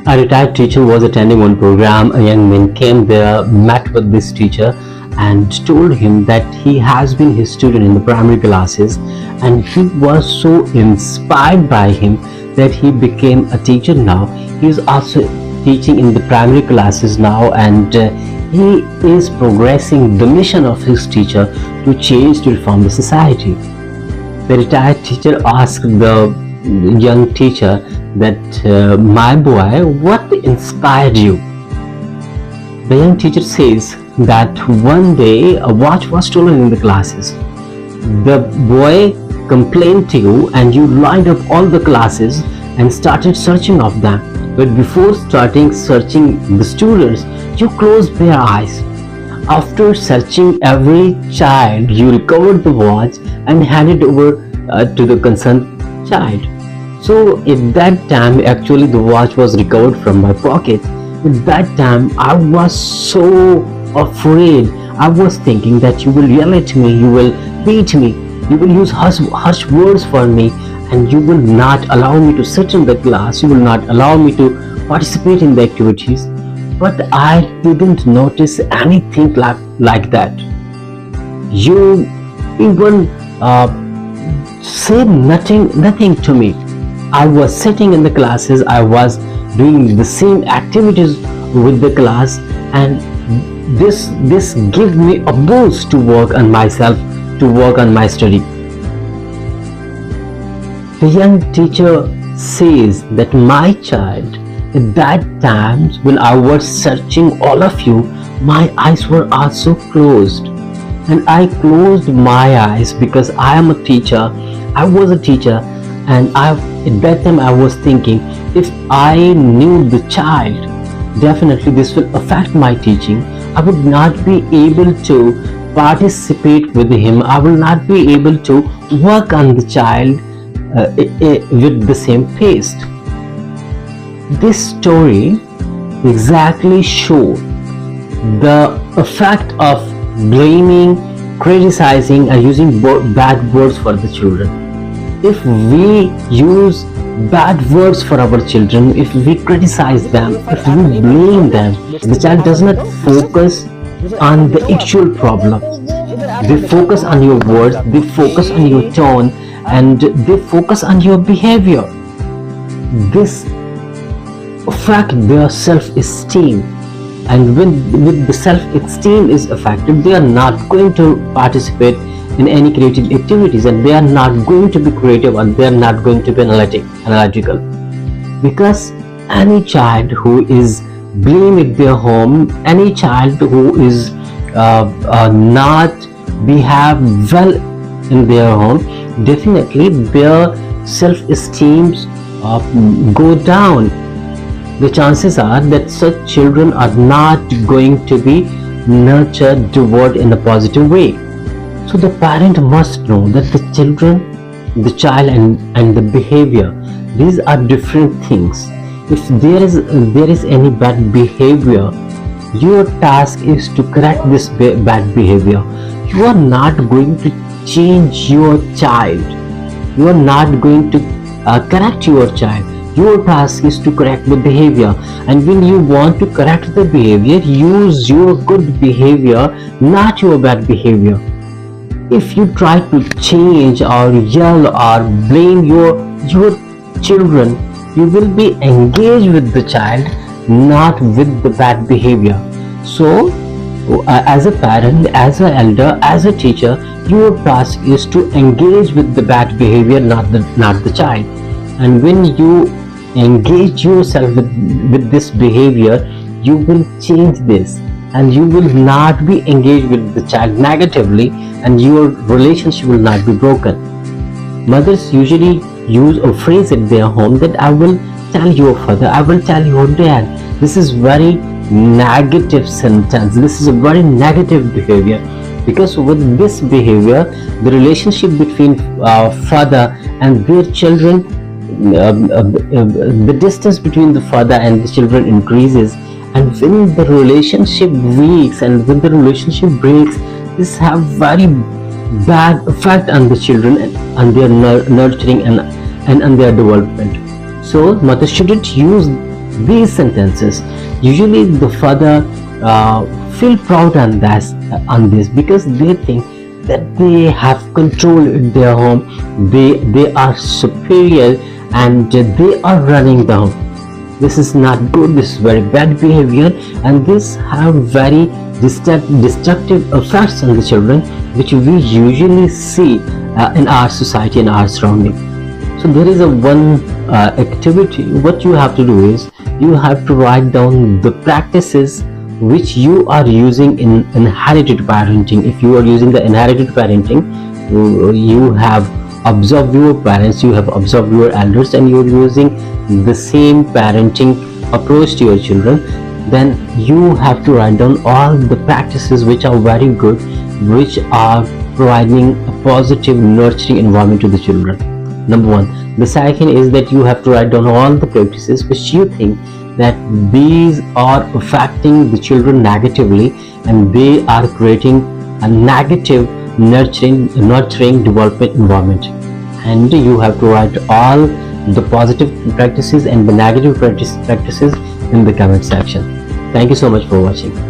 A retired teacher was attending one program. A young man came there, met with this teacher, and told him that he has been his student in the primary classes, and he was so inspired by him that he became a teacher now. He is also teaching in the primary classes now, and he is progressing the mission of his teacher to change, to reform the society. The retired teacher asked the young teacher that, my boy, what inspired you? The young teacher says that one day a watch was stolen in the classes. The boy complained to you and you lined up all the classes and started searching of them. But before starting searching the students, you closed their eyes. After searching every child, you recovered the watch and handed over to the concerned child. So at that time, actually the watch was recovered from my pocket. At that time, I was so afraid. I was thinking that you will yell at me, you will beat me, you will use harsh words for me, and you will not allow me to sit in the class, you will not allow me to participate in the activities. But I didn't notice anything like that. You even said nothing to me. I was sitting in the classes, I was doing the same activities with the class, and this gave me a boost to work on myself, to work on my study. The young teacher says that, my child, at that time when I was searching all of you, my eyes were also closed. And I closed my eyes because I am a teacher. I was a teacher, and at that time I was thinking, if I knew the child, definitely this will affect my teaching. I would not be able to participate with him. I will not be able to work on the child with the same pace. This story exactly shows the effect of blaming, criticizing, and using bad words for the children. If we use bad words for our children, if we criticize them, if we blame them, the child does not focus on the actual problem. They focus on your words, they focus on your tone, and they focus on your behavior. This affect their self-esteem, and when the self-esteem is affected, they are not going to participate in any creative activities, and they are not going to be creative, and they are not going to be analytical. Because any child who is blamed at their home, any child who is not behave well in their home, definitely their self-esteem go down. The chances are that such children are not going to be nurtured toward in a positive way. So the parent must know that the child and the behavior, these are different things. If there is any bad behavior, your task is to correct this bad behavior. You are not going to change your child. You are not going to correct your child. Your task is to correct the behavior, and when you want to correct the behavior, use your good behavior, not your bad behavior. If you try to change or yell or blame your children, you will be engaged with the child, not with the bad behavior. So as a parent, as an elder, as a teacher, your task is to engage with the bad behavior, not the child. And when you engage yourself with this behavior, you will change this, and you will not be engaged with the child negatively, and your relationship will not be broken. Mothers usually use a phrase at their home that, I will tell your father, I will tell your dad. This is very negative sentence. This is a very negative behavior, because with this behavior, the relationship between father and their children, the distance between the father and the children increases, and when the relationship weaks and when the relationship breaks, this have very bad effect on the children and their nurturing and their development. So mothers shouldn't use these sentences, usually the father feel proud on this because they think that they have control in their home, they are superior, and they are running the home. This is not good, this is very bad behavior, and this have very destructive effects on the children, which we usually see in our society and our surrounding. So there is a one activity. What you have to do is you have to write down the practices which you are using in inherited parenting. If you are using the inherited parenting, you have observed your parents, you have observed your elders, and you're using the same parenting approach to your children, then you have to write down all the practices which are very good, which are providing a positive nurturing environment to the children. Number one. The second is that you have to write down all the practices which you think that these are affecting the children negatively, and they are creating a negative nurturing development environment. And you have to write all the positive practices and the negative practices in the comment section. Thank you so much for watching.